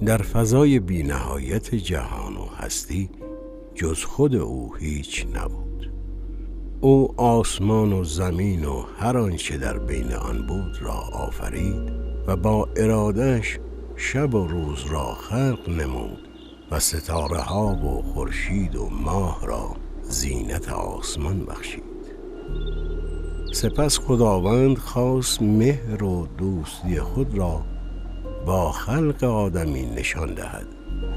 در فضای بی‌نهایت جهان و هستی جز خود او هیچ نبود. او آسمان و زمین و هر آنچه در بین آن بود را آفرید و با اراده‌اش شب و روز را خلق نمود و ستاره ها و خورشید و ماه را زینت آسمان بخشید. سپس خداوند خواست مهر و دوستی خود را با خلق آدمی نشان دهد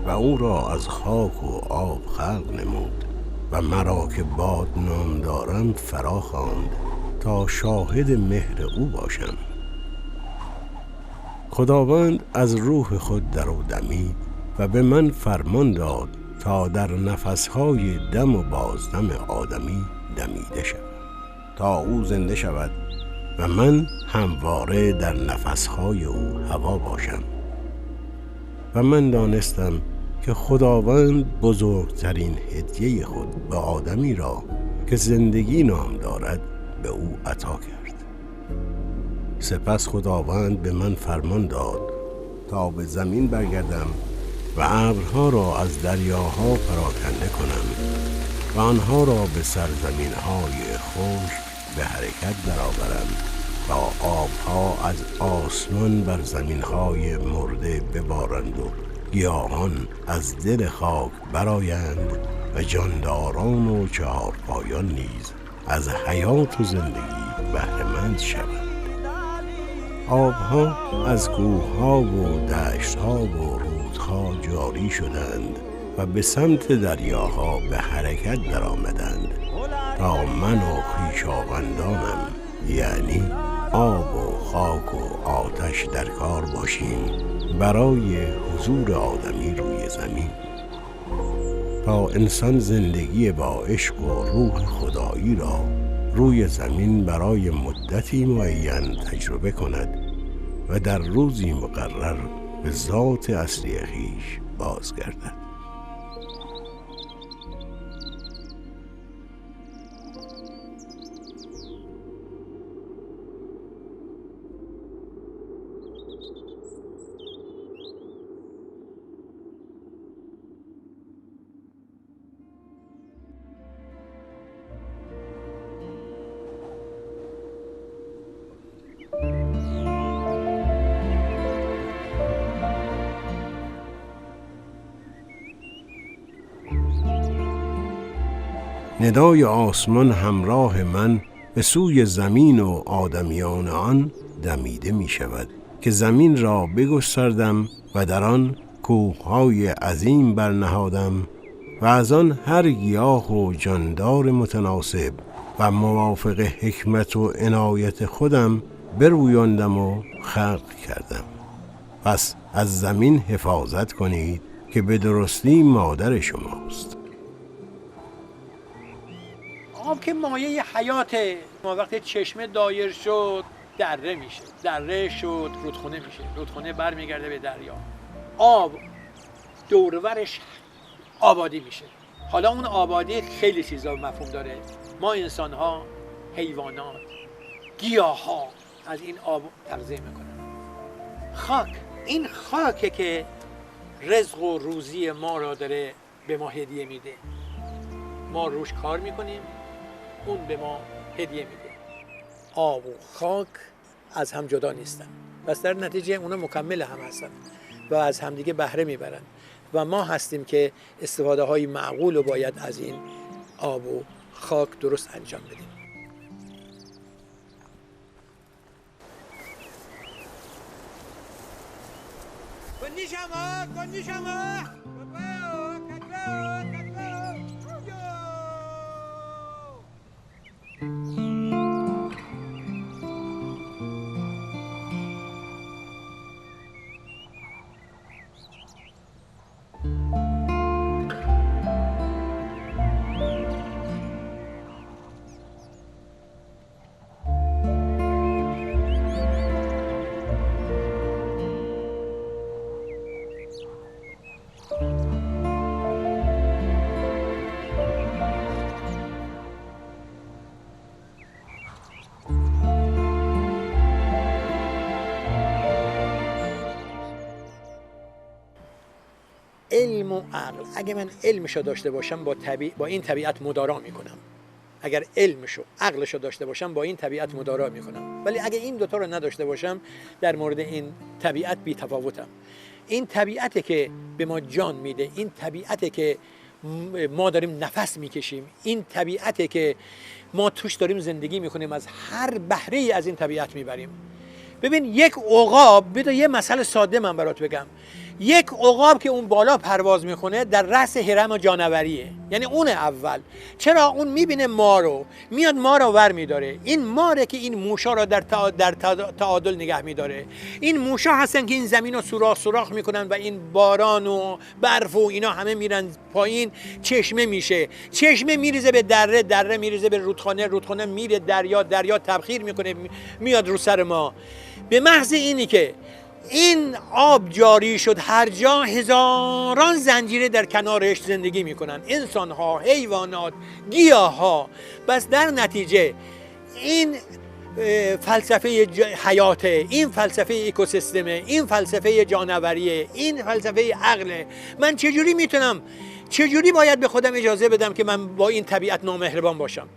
و او را از خاک و آب خلق نمود و مرا که باد نام دارم فرا خواند تا شاهد مهر او باشم. خداوند از روح خود در او دمید و به من فرمان داد تا در نفسهای دم و بازدم آدمی دمیده شود تا او زنده شود و من همواره در نفسهای او هوا باشم. و من دانستم که خداوند بزرگترین هدیه خود به آدمی را که زندگی نام دارد به او عطا کرد. سپس خداوند به من فرمان داد تا به زمین برگردم و ابرها را از دریاها پراکنده کنم و آنها را به سرزمین‌های خشک به حرکت درآورم تا آبها از آسمان بر زمین‌های مرده ببارند و گیاهان از دل خاک برآیند و جانداران و چهارپایان نیز از حیات و زندگی بهره‌مند شوند. آبها از کوه‌ها و دشت‌ها و رودها جاری شدند و به سمت دریاها به حرکت درآمدند تا من و خویشاوندانم یعنی آب و خاک و آتش در کار باشیم برای حضور آدمی روی زمین تا انسان زندگی با عشق و روح خدایی را روی زمین برای مدتی معین تجربه کند و در روزی مقرر به ذات اصلی خویش بازگردد. ندای آسمان همراه من به سوی زمین و آدمیان آن دمیده می شود که زمین را بگستردم و در آن کوههای عظیم برنهادم و از آن هر گیاه و جاندار متناسب و موافق حکمت و عنایت خودم برویاندم و خلق کردم. پس از زمین حفاظت کنید که به درستی مادر شماست. آب که مایه حیاته. ما وقتی چشمه دایر شد دره میشه، دره شد رودخونه میشه، رودخونه برمیگرده به دریا. آب دورورش آبادی میشه. حالا اون آبادی خیلی چیزا مفهوم داره. ما انسان ها، حیوانات، گیاه ها از این آب تغذیه میکنن. خاک، این خاکه که رزق و روزی ما را داره به ما هدیه میده. ما روش کار میکنیم، اون به ما هدیه میده. آب و خاک از هم جدا نیستن، پس در نتیجه اونا مکمل هم هستن و از همدیگه بهره میبرن و ما هستیم که استفاده های معقول رو باید از این آب و خاک درست انجام بدیم. علم و عقل. اگه من علمشو داشته باشم با این طبیعت مدارا میکنم، اگر علمشو عقلشو داشته باشم با این طبیعت مدارا میکنم، ولی اگه این دوتا رو نداشته باشم در مورد این طبیعت بی تفاوتم. این طبیعته که به ما جان میده، این طبیعته که ما داریم نفس میکشیم، این طبیعته که ما توش داریم زندگی میکنیم، از هر بهره ای از این طبیعت میبریم. ببین یک عقاب، بذار یه مسئله ساده من برات بگم، یک عقاب که اون بالا پرواز میکنه در رأس هرم جانوریه، یعنی اون اول. چرا؟ اون میبینه ما رو، میاد ما رو ور میداره. این ماره که این موشا رو در تعادل نگه میداره. این موشا هستن که این زمین رو سوراخ میکنن و این باران و برف و اینا همه میرن پایین، چشمه میشه، چشمه میریزه به دره، دره میریزه به رودخانه، رودخانه میره دریا، دریا تبخیر میکنه میاد رو سر ما. به محض اینی که این آب جاری شد، هر جا هزاران زنجیره در کنارش زندگی میکنن، انسان ها، حیوانات، گیاه ها. بس در نتیجه این فلسفه حیاته، این فلسفه اکوسیستمه، این فلسفه جانوریه، این فلسفه عقله. من چجوری باید به خودم اجازه بدم که من با این طبیعت نامهربان باشم؟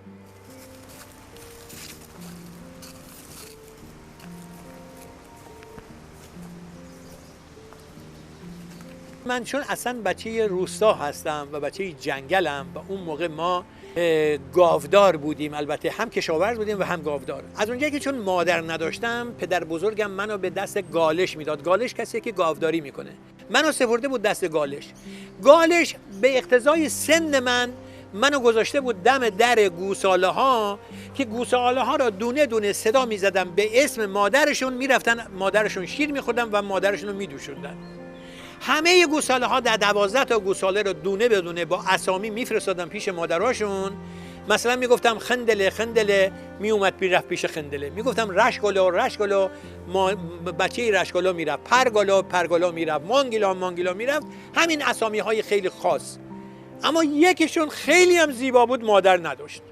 من چون اصلا بچه روستا هستم و بچه جنگلم و اون موقع ما گاودار بودیم، البته هم کشاورز بودیم و هم گاودار. از اونجایی که چون مادر نداشتم، پدر بزرگم منو به دست گالش میداد. گالش کسی که گاوداری میکنه. منو سپرده بود دست گالش. گالش به اقتضای سن منو گذاشته بود دم در گوساله ها که گوساله ها را دونه دونه صدا میزدم به اسم مادرشون، میرفتن مادرشون شیر میخوردن و مادرشون رو میدوشوندن. همه گوساله ها در 12 تا گوساله رو دونه به دونه با اسامی میفرستادم پیش مادراشون. مثلا میگفتم خندله خندله، میومد میرفت پیش خندله. میگفتم رشگلو رشگلو، بچه رشگلو میرفت. پرگلو پرگلو میرفت. مانگیلا مانگیلا میرفت. همین اسامی های خیلی خاص. اما یکیشون خیلی هم زیبا بود، مادر نداشت.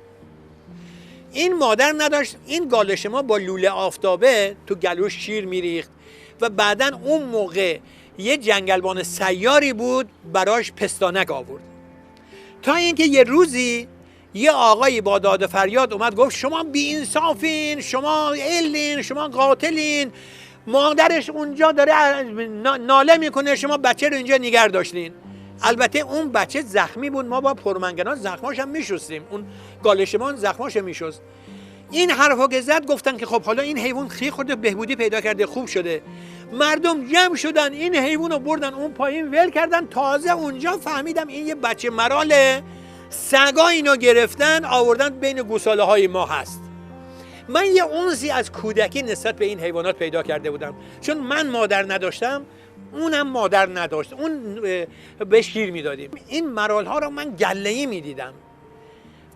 این مادر نداشت، این گالش ما با لوله آفتابه تو گلوش شیر میریخت و بعداً اون موقع یه جنگلبان سیاری بود براش پستانک آورد. تا اینکه یه روزی یه آقایی با داد و فریاد اومد گفت شما بی انصافین، شما علین، شما قاتلین، مادرش اونجا داره ناله میکنه، شما بچه رو اینجا نگه داشتین. البته اون بچه زخمی بود، ما با پرمنگنات زخماش هم میشستیم، اون گالشمان زخماش میشست. این حرفا که زد گفتن که خب حالا این حیوان خود بهبودی پیدا کرده، خوب شده. مردم جمع شدن این حیوان رو بردن اون پایین ول کردن. تازه اونجا فهمیدم این یه بچه مراله، سگا اینو گرفتن آوردن بین گوساله های ما هست. من یه انسی از کودکی نسبت به این حیوانات پیدا کرده بودم، چون من مادر نداشتم، اونم مادر نداشت، اون بهش گیر میدادیم. این مرال ها رو من گله‌ای میدیدم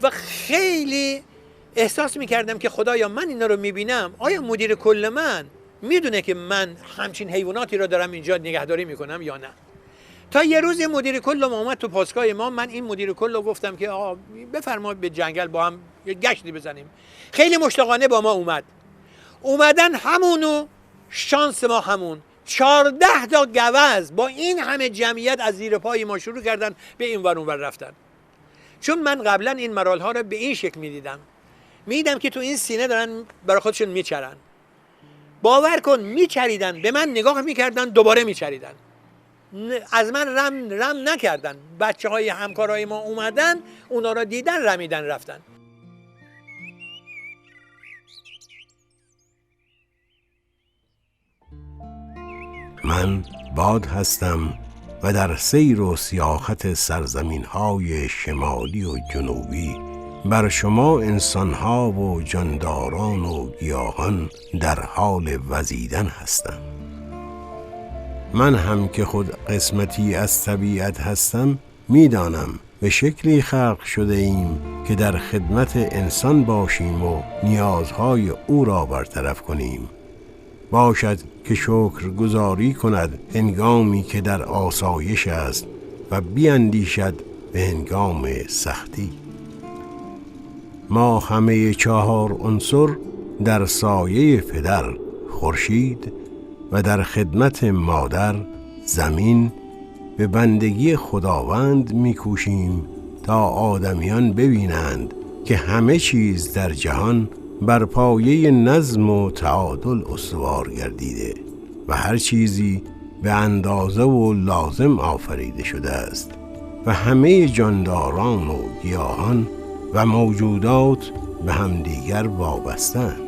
و خیلی احساس میکردم که خدایا من اینا رو میبینم، آیا مدیر کل من میدونه که من همچین حیواناتی رو دارم اینجا نگهداری میکنم یا نه؟ تا یه روز مدیر کل ما اومد تو پاسگاه ما. من این مدیر کل رو گفتم که بفرمایید به جنگل با هم یه گشتی بزنیم. خیلی مشتاقانه با ما اومدن همونو شانس ما همون 14 تا گوز با این همه جمعیت از زیر پای ما شروع کردن به این ور اون ور رفتن. چون من قبلا این مرال ها رو به این شکل میدیدم که تو این سینه دارن برای خودشون میچرن. باور کن میچریدن، به من نگاه میکردن، دوباره میچریدن، از من رم نکردن. بچه های همکارای ما اومدن، اونا را دیدن، رمیدن رفتن. من باد هستم و در سیر و سیاحت سرزمین‌های شمالی و جنوبی بر شما انسان‌ها و جانداران و گیاهان در حال وزیدن هستم. من هم که خود قسمتی از طبیعت هستم، میدانم به شکلی خلق شده ایم که در خدمت انسان باشیم و نیازهای او را برطرف کنیم. باشد که شکرگزاری کند هنگامی که در آسایش است و بیندیشد به هنگام سختی. ما همه 4 عنصر در سایه پدر خورشید و در خدمت مادر زمین به بندگی خداوند می‌کوشیم تا آدمیان ببینند که همه چیز در جهان بر پایه نظم و تعادل استوار گردیده و هر چیزی به اندازه و لازم آفریده شده است و همه جانداران و گیاهان و موجودات به همدیگر وابسته‌اند.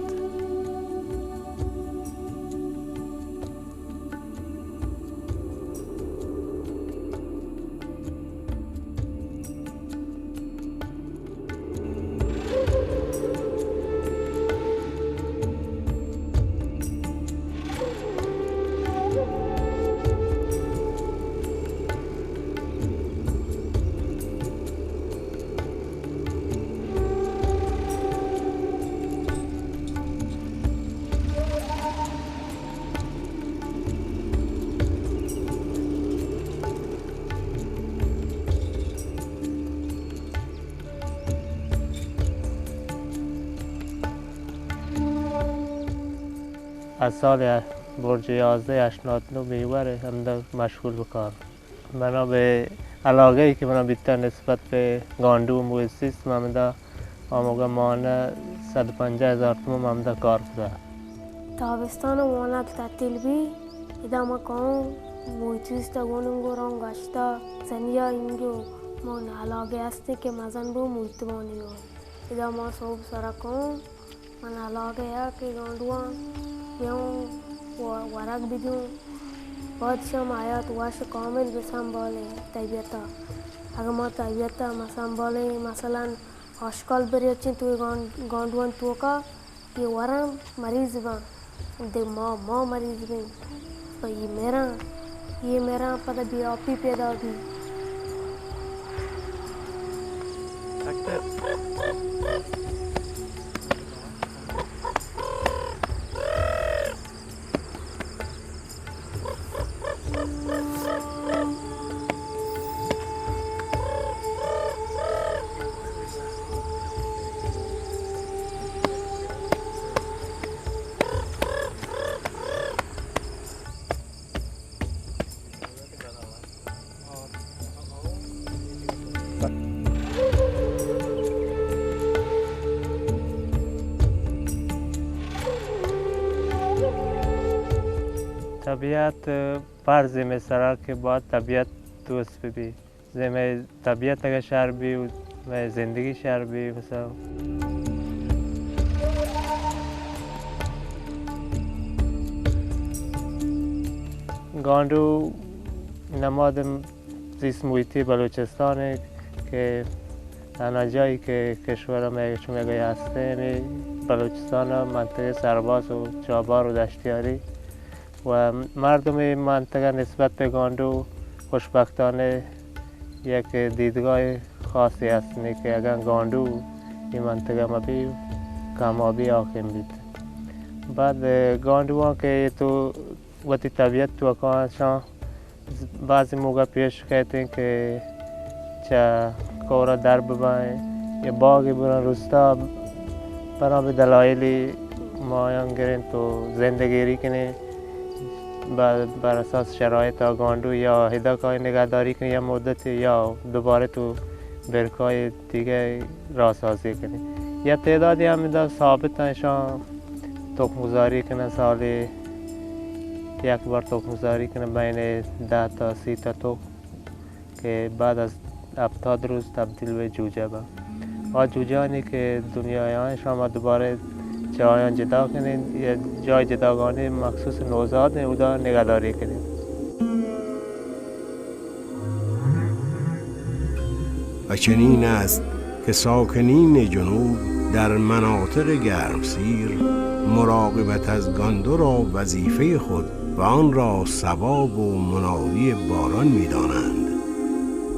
از سال برج 11 89 میوره هم مشغول به کار. بنا به علاقه ای که من بیشتر نسبت به گاندو و موسیست من آموزه مانه 150,000 تومان من کار کرده. تابستان مانه تعطیل بی ادامه کنم موسیست گونم گرام گشته زنیا اینجا من علاقه هستی که مزن بو موسیمانی ادامه صوب سرکم من علاقه ها که گاندوان بیام ورق بدون بعدشم آیات واش کامل بسنباله طبیعتا اگر ما طبیعتا مسنباله مثلا آشکال بریچین توی گاندوان توکا یه ورم مریض بان ده ما مریض بین و یه میران پدا بی آپی پیدا بی طبیعت بر زمین سرا که باید طبیعت دوست ببی زمین طبیعت اگر شهر بی و زندگی شهر بی مثلا گاندو نماد زیست محیطی بلوچستانه که تنها جایی که کشور ما میگه هسته بلوچستان منطقه سرباز و چابار و دشتیاری و مردم منطقه نسبت به گاندو خوشبختانه یک دیدگاه خاصی هست که اگر گاندو این منطقه ما بی کمابی حاکم بید بعد گاندوان که تو وقتی طبیعت تو اکانشان بعضی موقع پیش کهتین که چه کورا در بباین یا باقی برن رستا برای به دلایلی مایان گرین تو زندگیری کنی بر اساس شرایط گاندو یا هدکای نگهداری کنی یا مدت یا دوباره تو برکای دیگه راسازی کنی یا تعدادی هم ثابت نشان تخمگذاری کنه سالی یک بار تخمگذاری کنه بین 10 تا 30 تا تخم که بعد از 70 روز تبدیل به جوجه با جوجهانی که دنیای شما دوباره جایان جدا کنید یا جای جداگانه مخصوص نوزاد اودا نگهداری کنید. و چنین است که ساکنین جنوب در مناطق گرمسیر مراقبت از گاندو را وظیفه خود و آن را ثواب و منادی باران می‌دانند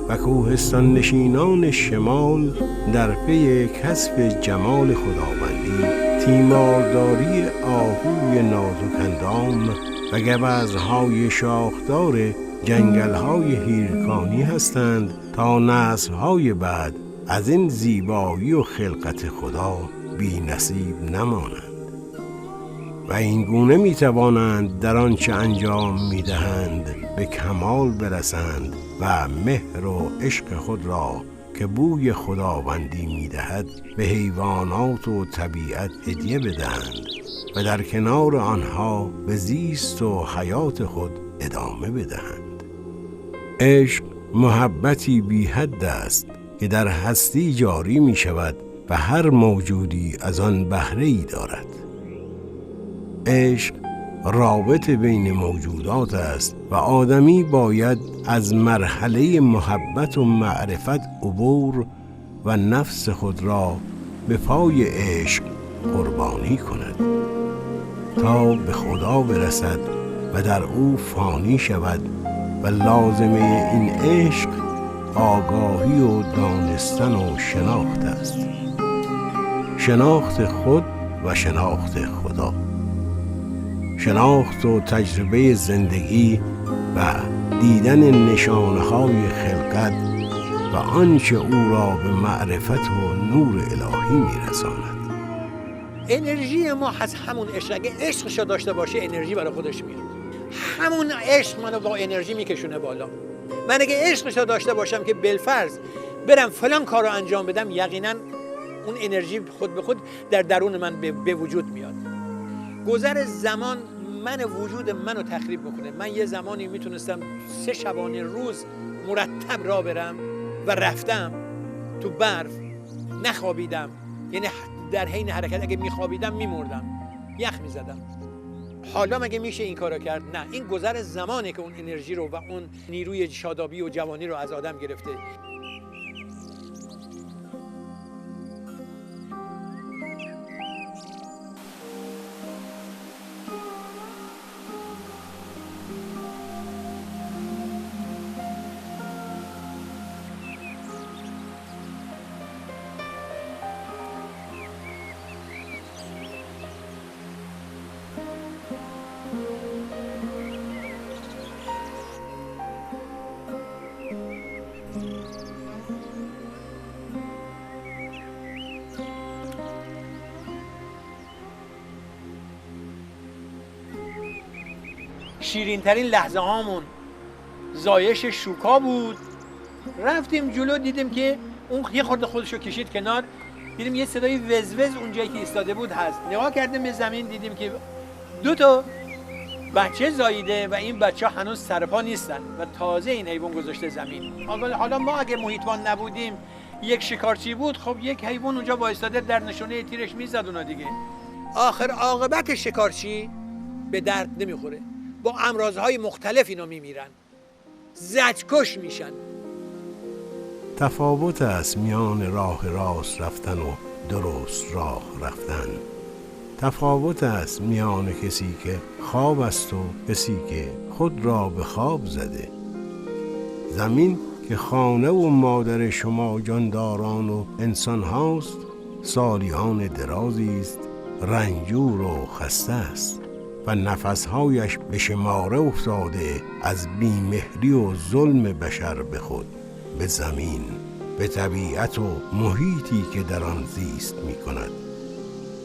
و کوهستان نشینان شمال در پی کسب جمال خداوندی تیمارداری آهوی نازک‌اندام و گوزن‌های شاخدار جنگل‌های هیرکانی هستند تا نسل‌های بعد از این زیبایی و خلقت خدا بی نصیب نمانند و این گونه می توانند در آنچه انجام می دهند به کمال برسند و مهر و عشق خود را که بوی خداوندی می‌دهد به حیوانات و طبیعت هدیه بدهند و در کنار آنها به زیست و حیات خود ادامه بدهند. عشق محبتی بی حد است که در هستی جاری می شود و هر موجودی از آن بهره‌ای دارد. عشق رابط بین موجودات است و آدمی باید از مرحله محبت و معرفت عبور و نفس خود را به پای عشق قربانی کند تا به خدا برسد و در او فانی شود و لازمه این عشق آگاهی و دانستن و شناخت است. شناخت خود و شناخت خدا، شناخت و تجربه زندگی و دیدن نشانهای خلقت و آنچه او را به معرفت و نور الهی میرساند. انرژی ما از همون عشق، اگه عشقشو داشته باشه انرژی برای خودش میاد. همون عشق منو با انرژی میکشونه بالا. من اگه عشقشو داشته باشم که بالفرض برم فلان کارو انجام بدم، یقینا اون انرژی خود به خود در درون من به وجود میاد. گذر زمان من وجود منو تخریب میکنه. من یه زمانی میتونستم 3 شبانه روز مرتب راه برم و رفتم تو برف، نخوابیدم، یعنی در حین حرکت اگه میخوابیدم میمردم، یخ میزدم. حالا مگه میشه این کارو کرد؟ نه، این گذر زمانه که اون انرژی رو و اون نیروی شادابی و جوانی رو از آدم گرفته. شیرین ترین لحظه هامون زایش شوکا بود. رفتیم جلو، دیدیم که اون یه خورده خودشو کشید کنار، دیدیم یه صدای وزوز اونجایی که ایستاده بود هست. نگاه کردیم به زمین، دیدیم که 2 بچه زاییده و این بچه ها هنوز سرپا نیستن و تازه این حیوان گذاشته زمین. حالا ما اگه محیطوان نبودیم، یک شکارچی بود، خب یک حیوان اونجا وایستاده در نشونه تیرش میزد اونا دیگه. آخر عاقبت شکارچی به درد نمیخوره، با امراضهای مختلف اینا میمیرن، زجکش میشن. تفاوت است میان راه راست رفتن و درست راه رفتن. تفاوت است میان کسی که خواب است و کسی که خود را به خواب زده. زمین که خانه و مادر شما جانداران و انسان هاست، سالیان درازی است، رنجور و خسته است و نفسهایش به شماره افتاده از بیمهری و ظلم بشر به خود، به زمین، به طبیعت و محیطی که در آن زیست می کند.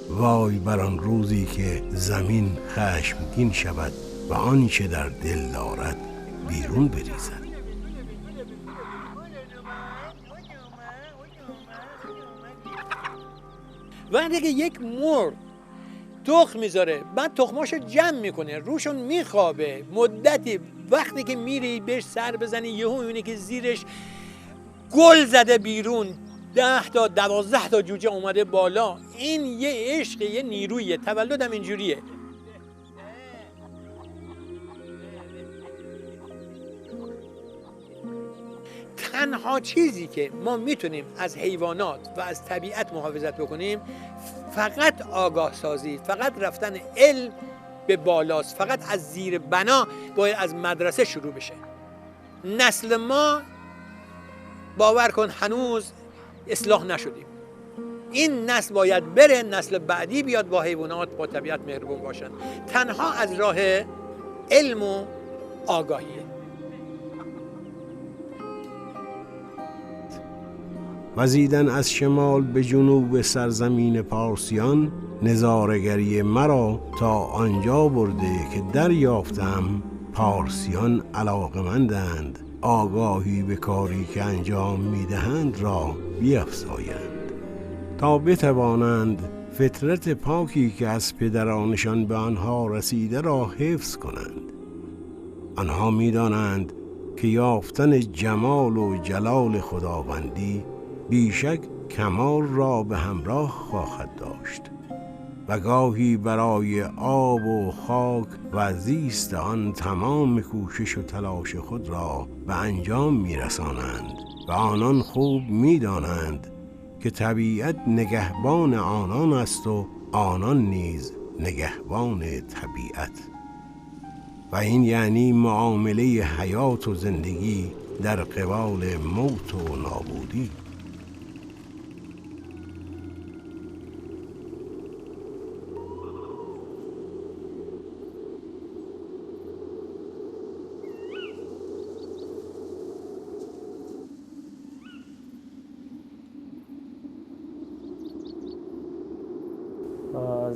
وای بر آن روزی که زمین خشمگین شود و آنچه در دل دارد بیرون بریزد. وقتی که یک مرغ تخم میذاره، بعد تخماشو جمع میکنه، روشون میخوابه مدتی، وقتی که میری بهش سر بزنی یهو میبینی که زیرش گل زده بیرون، 10 تا 12 تا جوجه اومده بالا. این یه عشق، یه نیرویه. تولدم اینجوریه. تنها چیزی که ما میتونیم از حیوانات و از طبیعت محافظت بکنیم فقط آگاه سازی، فقط رفتن علم به بالاست. فقط از زیر بنا باید از مدرسه شروع بشه. نسل ما باور کن هنوز اصلاح نشدیم. این نسل باید بره، نسل بعدی بیاد با حیوانات، با طبیعت مهربون باشن. تنها از راه علم و آگاهیه. وزیدن از شمال به جنوب سرزمین پارسیان، نظاره‌گری مرا تا آنجا برده که دریافتم پارسیان علاقمندند آگاهی به کاری که انجام میدهند را بیفزایند تا بتوانند فطرت پاکی که از پدرانشان به آنها رسیده را حفظ کنند. آنها می‌دانند که یافتن جمال و جلال خداوندی بیشک کمال را به همراه خواهد داشت و گاهی برای آب و خاک و زیست آن تمام کوشش و تلاش خود را به انجام می‌رسانند و آنان خوب می‌دانند که طبیعت نگهبان آنان است و آنان نیز نگهبان طبیعت، و این یعنی معامله حیات و زندگی در قبال موت و نابودی.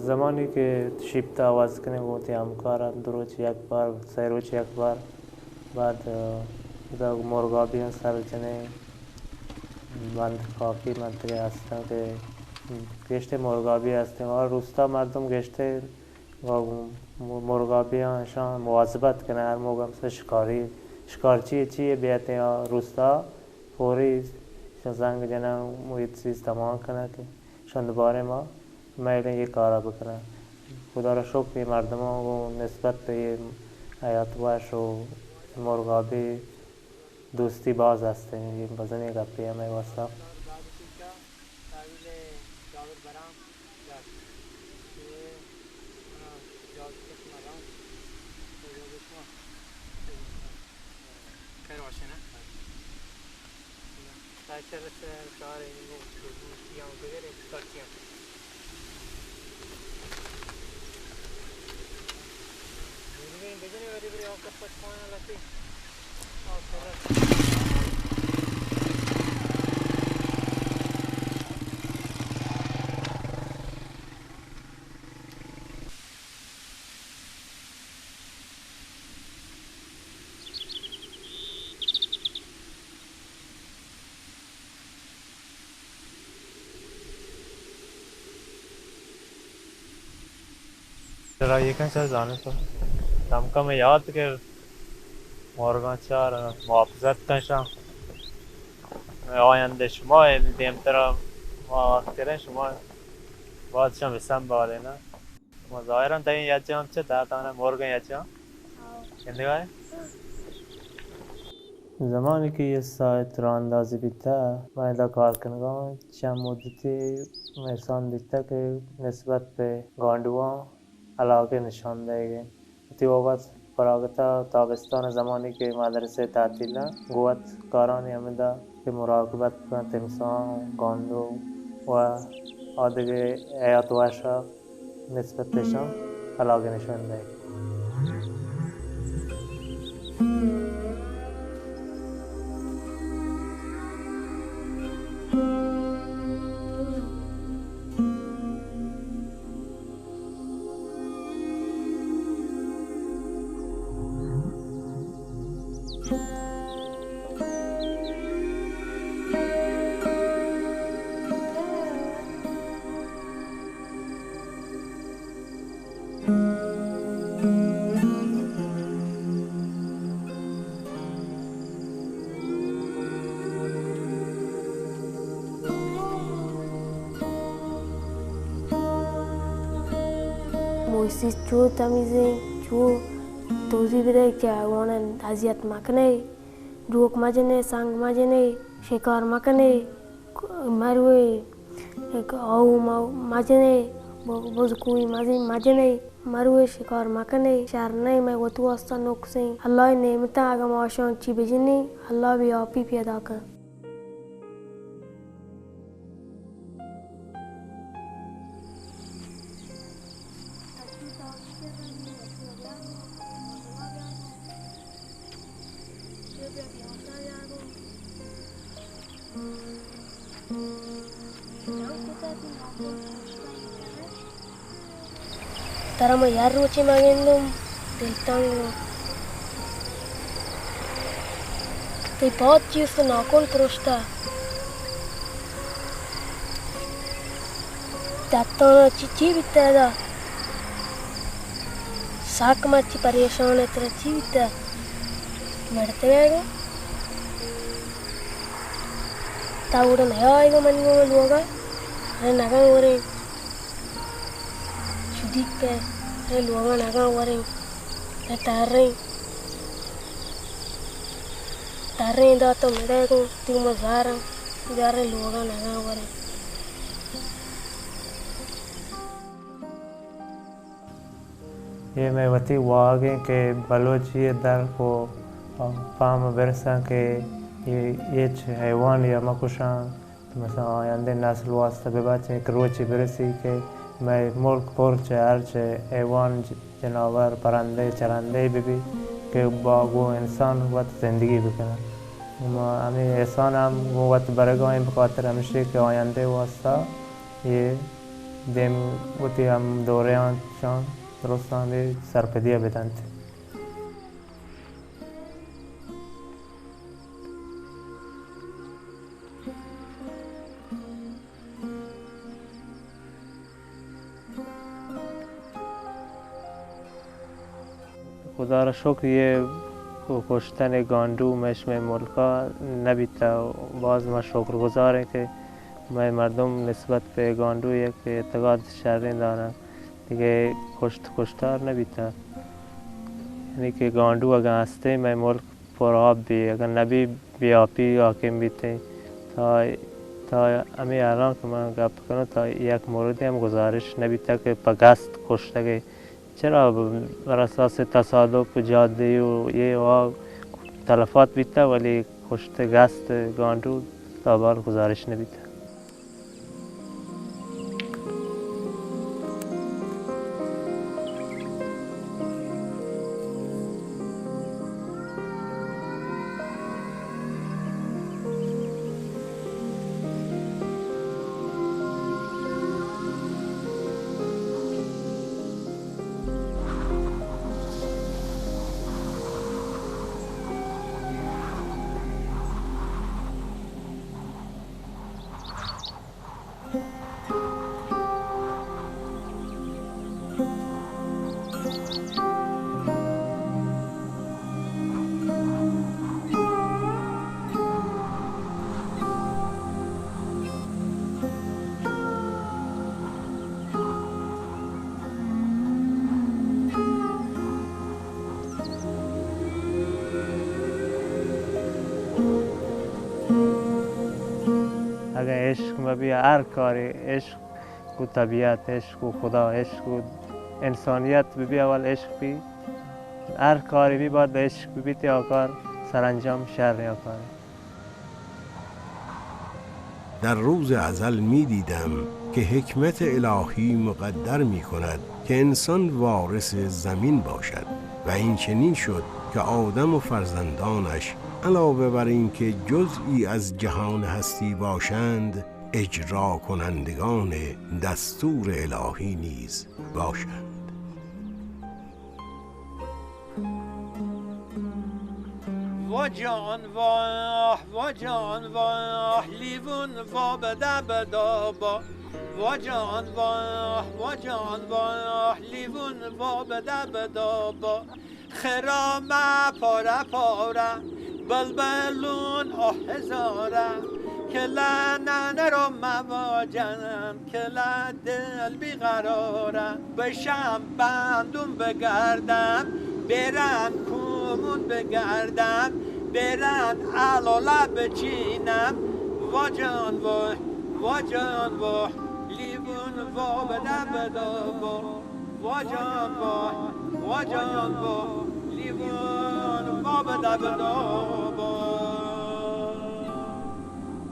زمانی که شیبت آواز کنه گوتی همکارم دو روز یک بار، سه روز یک بار، بعد در مرغابی سر جنه بند کافی منطقه هستم که گشت مرغابی هستیم و روستا مردم گشت مرغابی هاشان مواظبت کنه. هر موقع مثل شکارچی چیه بیاته یا روستا فوری زنگ جنه محیط چیز تمام کنه که شان دوباره ما میل این کارا بکنن. خدا را شکر مردم ها نسبت به حیات وحش و مرغابی دوستی باز هسته. این بزنی گپی همه واسه چرا یکن چرا زانه تو دمکا میں یاد کر مرغان چار محافظت کنشم آینده شما دیمتر ما وقت کرن شما بازشم بسم باله نه ما ظاهرا تا این یاد هم چه دارتانه مرغان یاد هم کنده گاه زمانی که یه سایت را اندازی بیتا من دا کار کنگام چند مدتی میسان دیتا که نسبت به گاندوان علاقه نشان دهیگه. تی وقت فراغتا تابستان زمانی که مدرسه تعطیل گوت کارانی همیده که مراقبت کنن تمسان، گاندو و آدگه حیات وحشا نسبت بهشان علاقه نشان دهیگه. مویسیس چو تمیزه چو توضیح بده که حیوان اذیت مکنه، جوک مجنه، سنگ مجنه، شکار مکنه، مروه آو مجنه، بزکوی مجنه، مروه شکار مکنه، شرنه میں وطو واسطہ نقصیں اللہ نعمتاں اگم آشان چی بجنی اللہ بھی آپی پیدا کن. Tara ma yar roche magendum deltango Tej pátí se nákon prošta. Tato ची बीता दा साक मची परेशान है तेरा ची बीता मरते आएगा ताऊडन है आएगा मन को लोगा रे नगा वरे शुद्धी पे रे लोगा नगा वरे रे तारे दा तो मेरे को तू मजारा जा रे लोगा नगा वरे ये मैं वती वागे के बलोची दर को पाम बरसा के ये हैवान या मकुशा तो مثلا آینده نسل واسطه به بچه یک روچی برسی که मैं मुल्क पुरचे हरचे हैवान जनावर परंदे चरंदे भी के वो इंसान वत ज़िंदगी बिकना हमें एहसान हम वो वत बरगाएं बखातर हमेशा के आयंदे वास्ता ये देम वती हम दौरान शान درستان به سرپدیه بدند. خدا را شکر یه کشتن گاندو مشم ملکا نبیتا باز ما شکر گزاره که ما مردم نسبت به گاندو یک اعتقاد شرعی دارن دیگه کشتار نبیتا یعنی که گاندو اگر هسته میں ملک پر آب بھی اگر نبی بی آبی حاکم بیتے تا امی الان که من گپ کنم تا یک موردی هم گزارش نبیتا که پگست کشته که چرا بر اساس تصادف جاده و یه تلفات بیتا ولی کشته گست گاندو تا بار گزارش نبیتا اگر عشق میں بھی ہر کاری عشق کو طبیعت عشق کو خدا عشق کو انسانیت بھی اول عشق بھی هر کاری بھی باید به عشق بیتی آکار سرانجام شر آکار. در روز ازل می دیدم که حکمت الهی مقدر می کند که انسان وارث زمین باشد و این چنین شد که آدم و فرزندانش علاوه بر این که جزئی از جهان هستی باشند اجرا کنندگان دستور الهی نیز باشند. و جان واه و جان واه لیون و بده بدابا و جان واه و جان واه لیون و بده بدابا خرامه پاره پاره بلبلون هزاره کلا نرم مواجنم کلا دل بیقراره بشم بندون بگردم برم کومون بگردم برم علاله بچینم و جان و لیبون و بده بدابا و جان و لیبون و بده بدابا.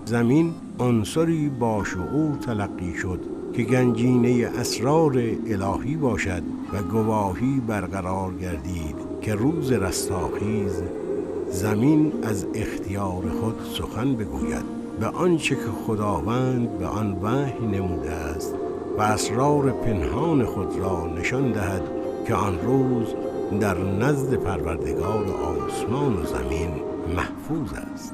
زمین عنصری با شعور تلقی شد که گنجینه اسرار الهی باشد و گواهی برقرار گردید که روز رستاخیز زمین از اختیار خود سخن بگوید به آنچه که خداوند به آن وحی نموده است و اسرار پنهان خود را نشان دهد که آن روز در نزد پروردگار آسمان و زمین محفوظ است.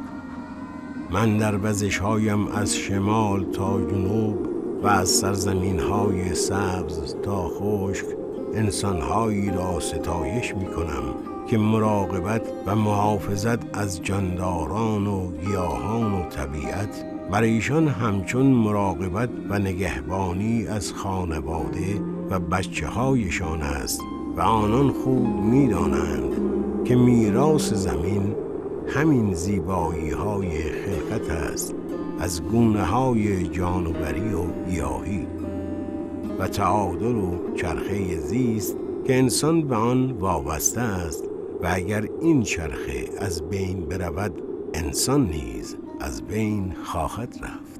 من در وزش‌هایم از شمال تا جنوب و از سرزمین‌های سبز تا خشک انسان‌هایی را ستایش می‌کنم که مراقبت و محافظت از جانداران و گیاهان و طبیعت بر ایشان همچون مراقبت و نگهبانی از خانواده و بچه‌هایشان است و آنان خوب می‌دانند که میراث زمین همین زیبایی‌های خلقت است، از گونه‌های جانوری و گیاهی و تعادل و چرخه زیست که انسان به آن وابسته است و اگر این چرخه از بین برود انسان نیز از بین خواهد رفت.